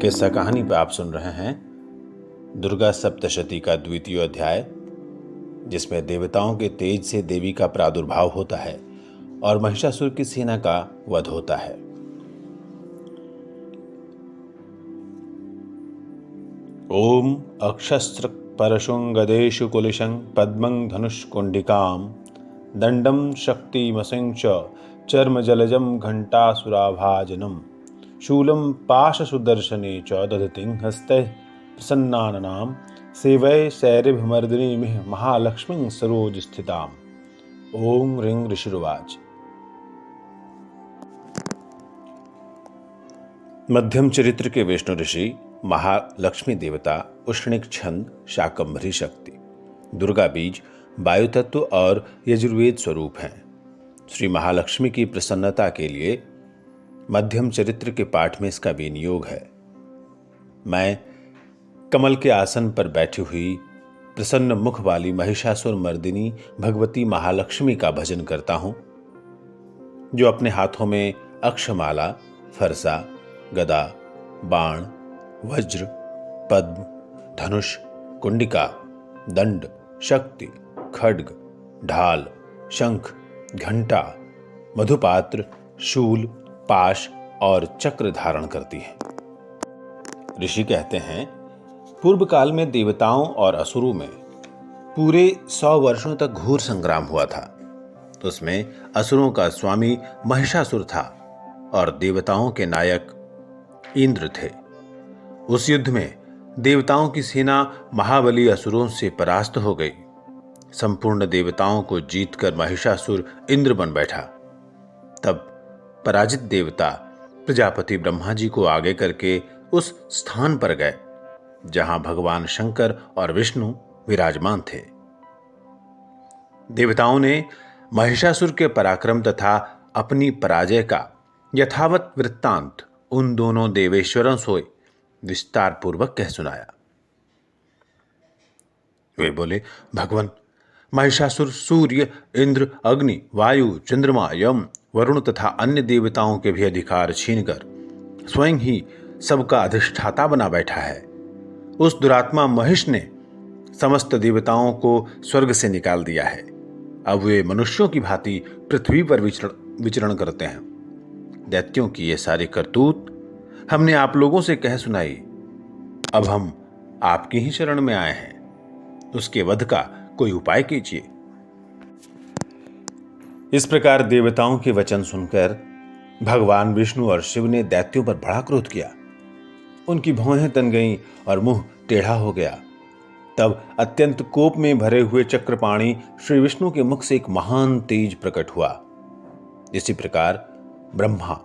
किस्सा कहानी पर आप सुन रहे हैं दुर्गा सप्तशती का द्वितीय अध्याय, जिसमें देवताओं के तेज से देवी का प्रादुर्भाव होता है और महिषासुर की सेना का वध होता है। ओम अक्षस्त्र परशुं गदेषु कुलिशं पद्मं धनुष्कुंडिकां दंडं शक्तिमसिं च चर्मजलजं घंटासुराभाजनम् शूलं पाशसुदर्शने च दधतिं हस्तैः प्रसन्नानां सेवये शैरिभमर्दिनीमिह महालक्ष्मीं सरोजस्थिताम्। ओम ह्रीं ऋषिरुवाच। मध्यम चरित्र के विष्णु ऋषि महालक्ष्मी देवता उष्णिक छंद शाकंभरी शक्ति दुर्गा बीज वायु तत्व और यजुर्वेद स्वरूप हैं। श्री महालक्ष्मी की प्रसन्नता के लिए मध्यम चरित्र के पाठ में इसका विनियोग है। मैं कमल के आसन पर बैठी हुई प्रसन्न मुख वाली महिषासुर मर्दिनी भगवती महालक्ष्मी का भजन करता हूं, जो अपने हाथों में अक्षमाला, फरसा, गदा, बाण, वज्र, पद्म, धनुष, कुंडिका, दंड, शक्ति, खड्ग, ढाल, शंख, घंटा, मधुपात्र, शूल, पाश और चक्र धारण करती है। ऋषि कहते हैं, पूर्व काल में देवताओं और असुरों में पूरे 100 वर्षों तक घोर संग्राम हुआ था। उसमें असुरों का स्वामी महिषासुर था और देवताओं के नायक इंद्र थे। उस युद्ध में देवताओं की सेना महाबली असुरों से परास्त हो गई। संपूर्ण देवताओं को जीतकर महिषासुर इंद्र बन बैठा। तब पराजित देवता प्रजापति ब्रह्मा जी को आगे करके उस स्थान पर गए जहां भगवान शंकर और विष्णु विराजमान थे। देवताओं ने महिषासुर के पराक्रम तथा अपनी पराजय का यथावत वृत्तांत उन दोनों देवेश्वरों से विस्तार पूर्वक कह सुनाया। वे बोले, भगवान, महिषासुर सूर्य, इंद्र, अग्नि, वायु, चंद्रमा, यम, वरुण तथा अन्य देवताओं के भी अधिकार छीनकर स्वयं ही सबका अधिष्ठाता बना बैठा है। उस दुरात्मा महिष ने समस्त देवताओं को स्वर्ग से निकाल दिया है। अब वे मनुष्यों की भांति पृथ्वी पर विचरण करते हैं। दैत्यों की ये सारी करतूत हमने आप लोगों से कह सुनाई। अब हम आपकी ही शरण में आए हैं। उसके वध का कोई उपाय कीजिए। इस प्रकार देवताओं के वचन सुनकर भगवान विष्णु और शिव ने दैत्यों पर बड़ा क्रोध किया। उनकी भौहें तन गईं और मुंह टेढ़ा हो गया। तब अत्यंत कोप में भरे हुए चक्रपाणी श्री विष्णु के मुख से एक महान तेज प्रकट हुआ। इसी प्रकार ब्रह्मा,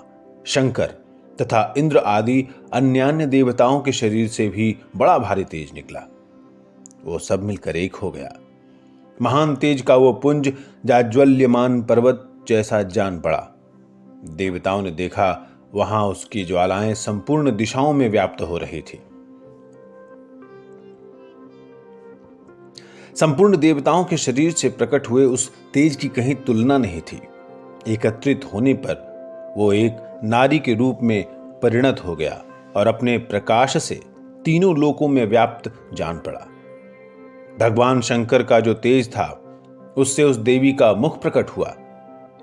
शंकर तथा इंद्र आदि अन्यान्य देवताओं के शरीर से भी बड़ा भारी तेज निकला। वो सब मिलकर एक हो गया। महान तेज का वो पुंज जाज्वल्यमान पर्वत जैसा जान पड़ा। देवताओं ने देखा, वहां उसकी ज्वालाएं संपूर्ण दिशाओं में व्याप्त हो रही थी। संपूर्ण देवताओं के शरीर से प्रकट हुए उस तेज की कहीं तुलना नहीं थी। एकत्रित होने पर वो एक नारी के रूप में परिणत हो गया और अपने प्रकाश से तीनों लोकों में व्याप्त जान पड़ा। भगवान शंकर का जो तेज था, उससे उस देवी का मुख प्रकट हुआ।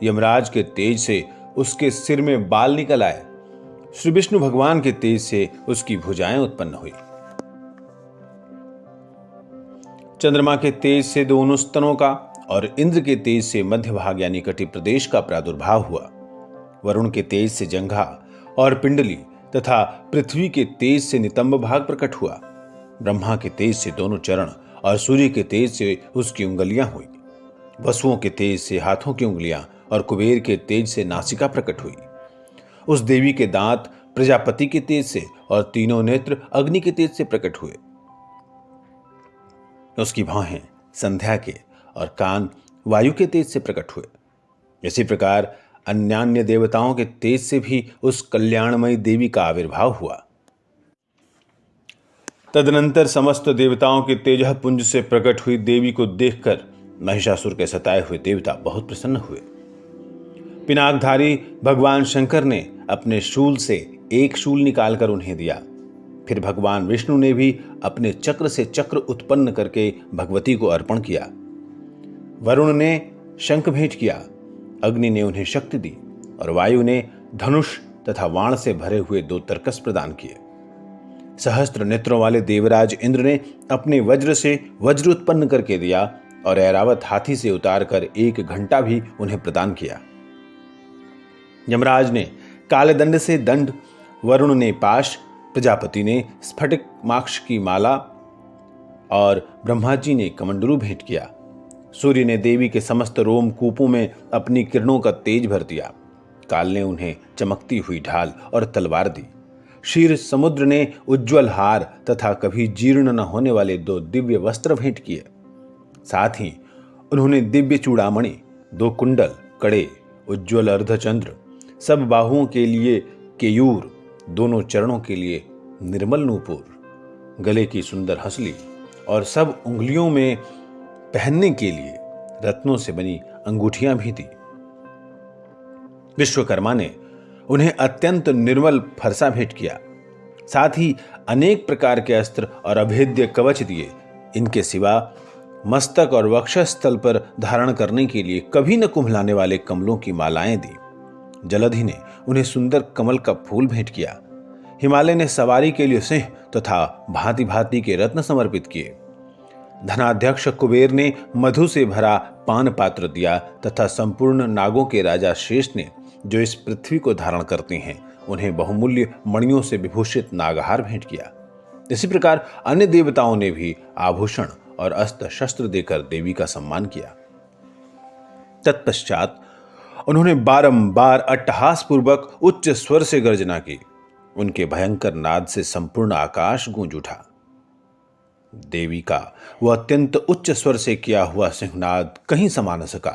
यमराज के तेज से उसके सिर में बाल निकल आए। श्री विष्णु भगवान के तेज से उसकी भुजाएं उत्पन्न हुई। चंद्रमा के तेज से दोनों स्तनों का और इंद्र के तेज से मध्य भाग यानी कटि प्रदेश का प्रादुर्भाव हुआ। वरुण के तेज से जंघा और पिंडली तथा पृथ्वी के तेज से नितंब भाग प्रकट हुआ। ब्रह्मा के तेज से दोनों चरण और सूर्य के तेज से उसकी उंगलियां हुई। वसुओं के तेज से हाथों की उंगलियां और कुबेर के तेज से नासिका प्रकट हुई। उस देवी के दांत प्रजापति के तेज से और तीनों नेत्र अग्नि के तेज से प्रकट हुए। उसकी भौहें संध्या के और कान वायु के तेज से प्रकट हुए। इसी प्रकार अन्यान्य देवताओं के तेज से भी उस कल्याणमयी देवी का आविर्भाव हुआ। तदनंतर समस्त देवताओं के तेजः पुंज से प्रकट हुई देवी को देखकर महिषासुर के सताए हुए देवता बहुत प्रसन्न हुए। पिनाकधारी भगवान शंकर ने अपने शूल से एक शूल निकालकर उन्हें दिया। फिर भगवान विष्णु ने भी अपने चक्र से चक्र उत्पन्न करके भगवती को अर्पण किया। वरुण ने शंख भेंट किया, अग्नि ने उन्हें शक्ति दी और वायु ने धनुष तथा वाण से भरे हुए 2 तरकस प्रदान किए। सहस्त्र नेत्रों वाले देवराज इंद्र ने अपने वज्र से वज्र उत्पन्न करके दिया और ऐरावत हाथी से उतारकर 1 घंटा भी उन्हें प्रदान किया। यमराज ने काले दंड से दंड, वरुण ने पाश, प्रजापति ने स्फटिक माक्ष की माला और ब्रह्मा जी ने कमंडलू भेंट किया। सूर्य ने देवी के समस्त रोमकूपों में अपनी किरणों का तेज भर दिया। काल ने उन्हें चमकती हुई ढाल और तलवार दी। क्षीर समुद्र ने उज्ज्वल हार तथा कभी जीर्ण न होने वाले 2 दिव्य वस्त्र भेंट किए। साथ ही उन्होंने दिव्य चूड़ामणि, 2 कुंडल, कड़े, उज्ज्वल अर्धचंद्र, सब बाहुओं के लिए केयूर, दोनों चरणों के लिए निर्मल नूपुर, गले की सुंदर हंसली और सब उंगलियों में पहनने के लिए रत्नों से बनी अंगूठियां भी दी। विश्वकर्मा ने उन्हें अत्यंत निर्मल फरसा भेंट किया। साथ ही अनेक प्रकार के अस्त्र और अभेद्य कवच दिए। इनके सिवा मस्तक और वक्षस्थल पर धारण करने के लिए कभी न कुम्हलाने वाले कमलों की मालाएं दी। जलधि ने उन्हें सुंदर कमल का फूल भेंट किया। हिमालय ने सवारी के लिए सिंह तथा भांति भांति के रत्न समर्पित किए। धनाध्यक्ष कुबेर ने मधु से भरा पान पात्र दिया तथा संपूर्ण नागों के राजा शेष ने, जो इस पृथ्वी को धारण करते हैं, उन्हें बहुमूल्य मणियों से विभूषित नागहार भेंट किया। इसी प्रकार अन्य देवताओं ने भी आभूषण और अस्त्र शस्त्र देकर देवी का सम्मान किया। तत्पश्चात उन्होंने बारंबार अट्टहास पूर्वक उच्च स्वर से गर्जना की। उनके भयंकर नाद से संपूर्ण आकाश गूंज उठा। देवी का वह अत्यंत उच्च स्वर से किया हुआ सिंहनाद कहीं समा न सका।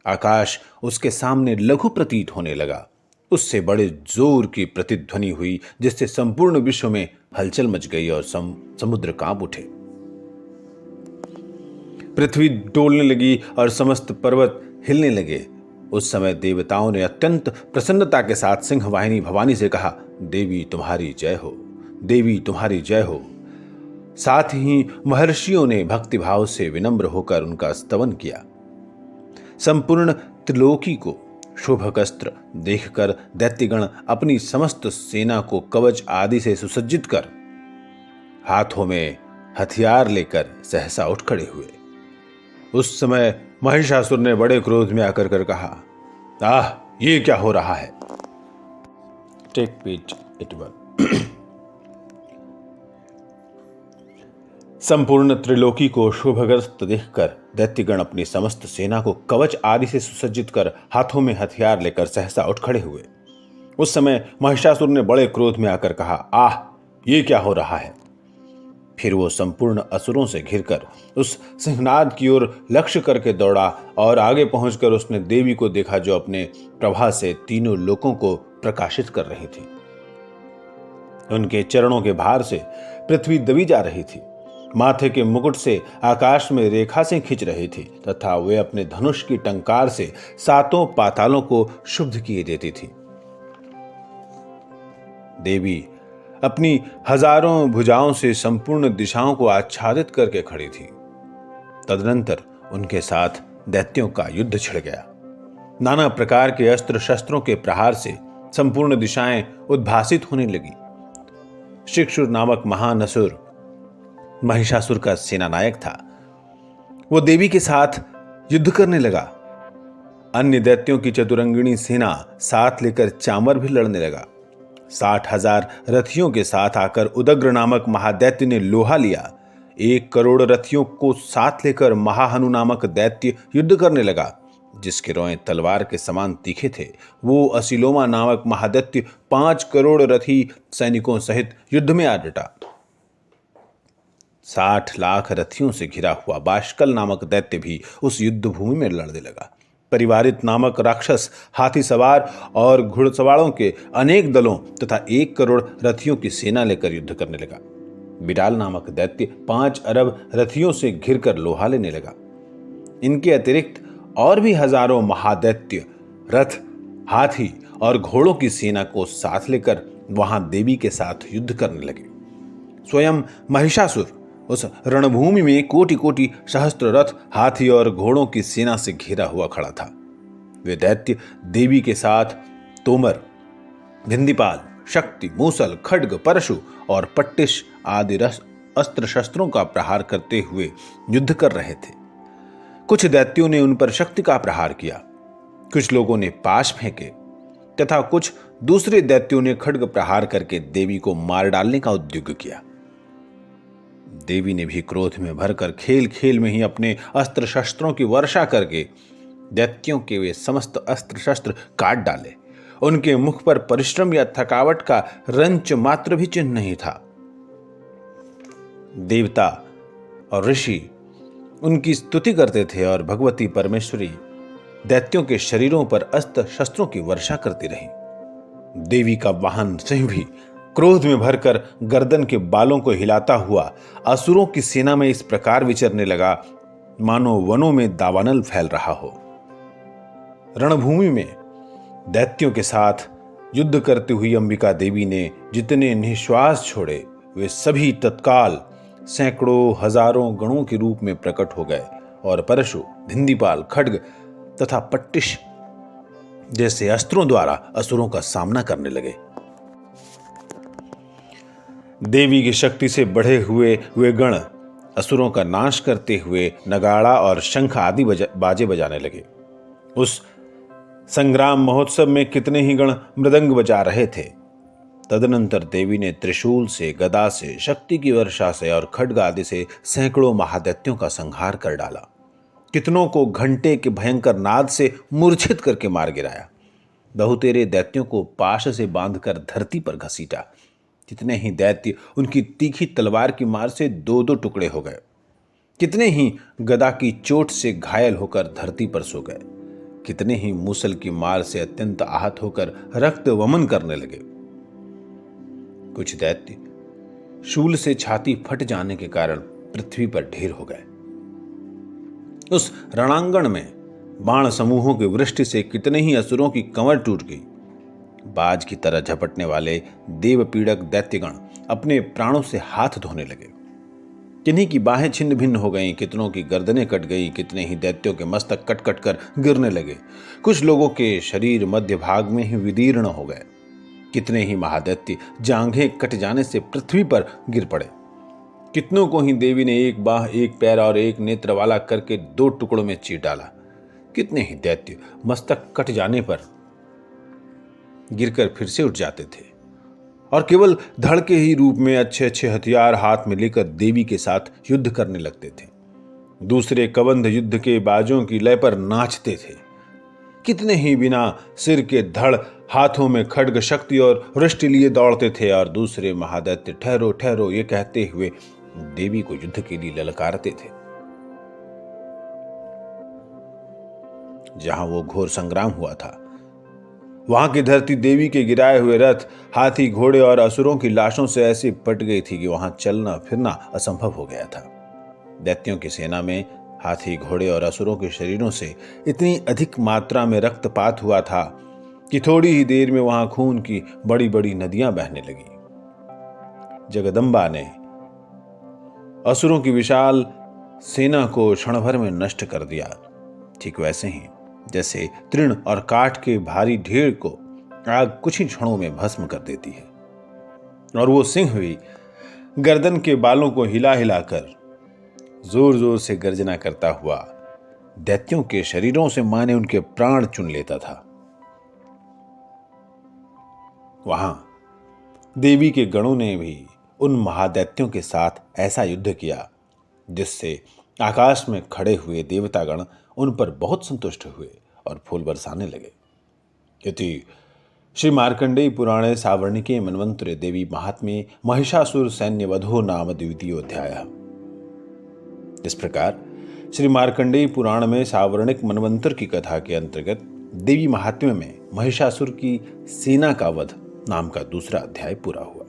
आकाश उसके सामने लघु प्रतीत होने लगा। उससे बड़े जोर की प्रतिध्वनि हुई, जिससे संपूर्ण विश्व में हलचल मच गई और समुद्र कांप उठे। पृथ्वी डोलने लगी और समस्त पर्वत हिलने लगे। उस समय देवताओं ने अत्यंत प्रसन्नता के साथ सिंहवाहिनी भवानी से कहा, देवी तुम्हारी जय हो, देवी तुम्हारी जय हो। साथ ही महर्षियों ने भक्तिभाव से विनम्र होकर उनका स्तवन किया। संपूर्ण त्रिलोकी को शोभक अस्त्र देखकर दैत्यगण अपनी समस्त सेना को कवच आदि से सुसज्जित कर हाथों में हथियार लेकर सहसा उठ खड़े हुए। उस समय महिषासुर ने बड़े क्रोध में आकर कर कहा, आह, ये क्या हो रहा है। Take page 81। संपूर्ण त्रिलोकी को शोभग्रस्त देखकर दैत्यगण अपनी समस्त सेना को कवच आदि से सुसज्जित कर हाथों में हथियार लेकर सहसा उठ खड़े हुए। उस समय महिषासुर ने बड़े क्रोध में आकर कहा, आह, ये क्या हो रहा है। फिर वो संपूर्ण असुरों से घिरकर उस सिंहनाद की ओर लक्ष्य करके दौड़ा और आगे पहुंचकर उसने देवी को देखा, जो अपने प्रभा से तीनों लोकों को प्रकाशित कर रही थी। उनके चरणों के भार से पृथ्वी दबी जा रही थी। माथे के मुकुट से आकाश में रेखा से खींच रही थी तथा वे अपने धनुष की टंकार से 7 पातालों को शुद्ध किए देती थी। देवी अपनी हजारों भुजाओं से संपूर्ण दिशाओं को आच्छादित करके खड़ी थी। तदनंतर उनके साथ दैत्यों का युद्ध छिड़ गया। नाना प्रकार के अस्त्र शस्त्रों के प्रहार से संपूर्ण दिशाएं उद्भासित होने लगी। शिक्षुर नामक महान असुर महिषासुर का सेनानायक था। वो देवी के साथ युद्ध करने लगा। अन्य दैत्यों की चतुरंगिणी सेना साथ लेकर चामर भी लड़ने लगा। 60,000 रथियों के साथ आकर उदग्र नामक महादैत्य ने लोहा लिया। 1 करोड़ रथियों को साथ लेकर महाहनु नामक दैत्य युद्ध करने लगा, जिसके रोएं तलवार के समान तीखे थे। वो असिलोमा नामक महादैत्य 5 करोड़ रथी सैनिकों सहित युद्ध में आ डटा। 60 लाख रथियों से घिरा हुआ बाष्कल नामक दैत्य भी उस युद्ध भूमि में लड़ने लगा। परिवारित नामक राक्षस हाथी सवार और घुड़सवारों के अनेक दलों तथा 1 करोड़ रथियों की सेना लेकर युद्ध करने लगा। बिडाल नामक दैत्य 5 अरब रथियों से घिरकर लोहा लेने लगा। इनके अतिरिक्त और भी हजारों महादैत्य रथ, हाथी और घोड़ों की सेना को साथ लेकर वहां देवी के साथ युद्ध करने लगे। स्वयं महिषासुर उस रणभूमि में कोटि कोटि सहस्त्र रथ, हाथी और घोड़ों की सेना से घिरा हुआ खड़ा था। वे दैत्य देवी के साथ तोमर, भिंदीपाल, शक्ति, मूसल, खड्ग, परशु और पट्टिश आदि अस्त्र शस्त्रों का प्रहार करते हुए युद्ध कर रहे थे। कुछ दैत्यों ने उन पर शक्ति का प्रहार किया, कुछ लोगों ने पाश फेंके तथा कुछ दूसरे दैत्यों ने खड्ग प्रहार करके देवी को मार डालने का उद्योग किया। देवी ने भी क्रोध में भरकर खेल खेल में ही अपने अस्त्र शस्त्रों की वर्षा करके दैत्यों के वे समस्त अस्त्र शस्त्र काट डाले। उनके मुख पर परिश्रम या थकावट का रंच मात्र भी चिन्ह नहीं था। देवता और ऋषि उनकी स्तुति करते थे और भगवती परमेश्वरी दैत्यों के शरीरों पर अस्त्र शस्त्रों की वर्षा करती रही। देवी का वाहन सिंह भी क्रोध में भरकर गर्दन के बालों को हिलाता हुआ असुरों की सेना में इस प्रकार विचरने लगा मानो वनों में दावानल फैल रहा हो। रणभूमि में दैत्यों के साथ युद्ध करती हुई अंबिका देवी ने जितने निश्वास छोड़े वे सभी तत्काल सैकड़ों हजारों गणों के रूप में प्रकट हो गए और परशु, भिंदीपाल, खड्ग तथा पट्टिश जैसे अस्त्रों द्वारा असुरों का सामना करने लगे। देवी की शक्ति से बढ़े हुए वे गण असुरों का नाश करते हुए नगाड़ा और शंख आदि बाजे बजाने लगे। उस संग्राम महोत्सव में कितने ही गण मृदंग बजा रहे थे। तदनंतर देवी ने त्रिशूल से, गदा से, शक्ति की वर्षा से और खड्ग आदि से सैकड़ों महादैत्यों का संहार कर डाला। कितनों को घंटे के भयंकर नाद से मूर्छित करके मार गिराया। बहुतेरे दैत्यों को पाश से बांधकर धरती पर घसीटा। कितने ही दैत्य उनकी तीखी तलवार की मार से दो दो टुकड़े हो गए। कितने ही गदा की चोट से घायल होकर धरती पर सो गए। कितने ही मूसल की मार से अत्यंत आहत होकर रक्त वमन करने लगे। कुछ दैत्य शूल से छाती फट जाने के कारण पृथ्वी पर ढेर हो गए। उस रणांगण में बाण समूहों की वृष्टि से कितने ही असुरों की कमर टूट गई। बाज की तरह झपटने वाले देव पीड़क दैत्यगण अपने प्राणों से हाथ धोने लगे। किन्हीं की बाहें छिन्न भिन्न हो गईं, कितनों की गर्दनें कट गई, कितने ही दैत्यों के मस्तक कट कट कर गिरने लगे। कुछ लोगों के शरीर मध्य भाग में ही विदीर्ण हो गए। कितने ही महादैत्य जांघें कट जाने से पृथ्वी पर गिर पड़े। कितनों को ही देवी ने एक बाह, एक पैर और एक नेत्र वाला करके दो टुकड़ों में चीर डाला। कितने ही दैत्य मस्तक कट जाने पर गिरकर फिर से उठ जाते थे और केवल धड़ के ही रूप में अच्छे अच्छे हथियार हाथ में लेकर देवी के साथ युद्ध करने लगते थे। दूसरे कबंध युद्ध के बाजों की लय पर नाचते थे। कितने ही बिना सिर के धड़ हाथों में खड्ग, शक्ति और वृष्टि लिए दौड़ते थे और दूसरे महादैत्य ठहरो ठहरो ये कहते हुए देवी को युद्ध के लिए ललकारते थे। जहां वो घोर संग्राम हुआ था वहां की धरती देवी के गिराए हुए रथ, हाथी, घोड़े और असुरों की लाशों से ऐसी पट गई थी कि वहां चलना फिरना असंभव हो गया था। दैत्यों की सेना में हाथी, घोड़े और असुरों के शरीरों से इतनी अधिक मात्रा में रक्तपात हुआ था कि थोड़ी ही देर में वहां खून की बड़ी बड़ी नदियां बहने लगी। जगदम्बा ने असुरों की विशाल सेना को क्षण भर में नष्ट कर दिया। ठीक वैसे ही जैसे तृण और काठ के भारी ढेर को आग कुछ ही क्षणों में भस्म कर देती है। और वो सिंह भी गर्दन के बालों को हिला हिलाकर जोर जोर से गर्जना करता हुआ दैत्यों के शरीरों से माने उनके प्राण चुन लेता था। वहां देवी के गणों ने भी उन महादैत्यों के साथ ऐसा युद्ध किया जिससे आकाश में खड़े हुए देवतागण उन पर बहुत संतुष्ट हुए और फूल बरसाने लगे। इति श्री मार्कंडेय पुराणे सावर्णिके मन्वंतरे देवी महात्म्ये महिषासुर सैन्य वधो नाम द्वितीयोऽध्यायः। इस प्रकार श्री मार्कंडेय पुराण में सावर्णिक मनवंतर की कथा के अंतर्गत देवी महात्म्य में महिषासुर की सेना का वध नाम का दूसरा अध्याय पूरा हुआ।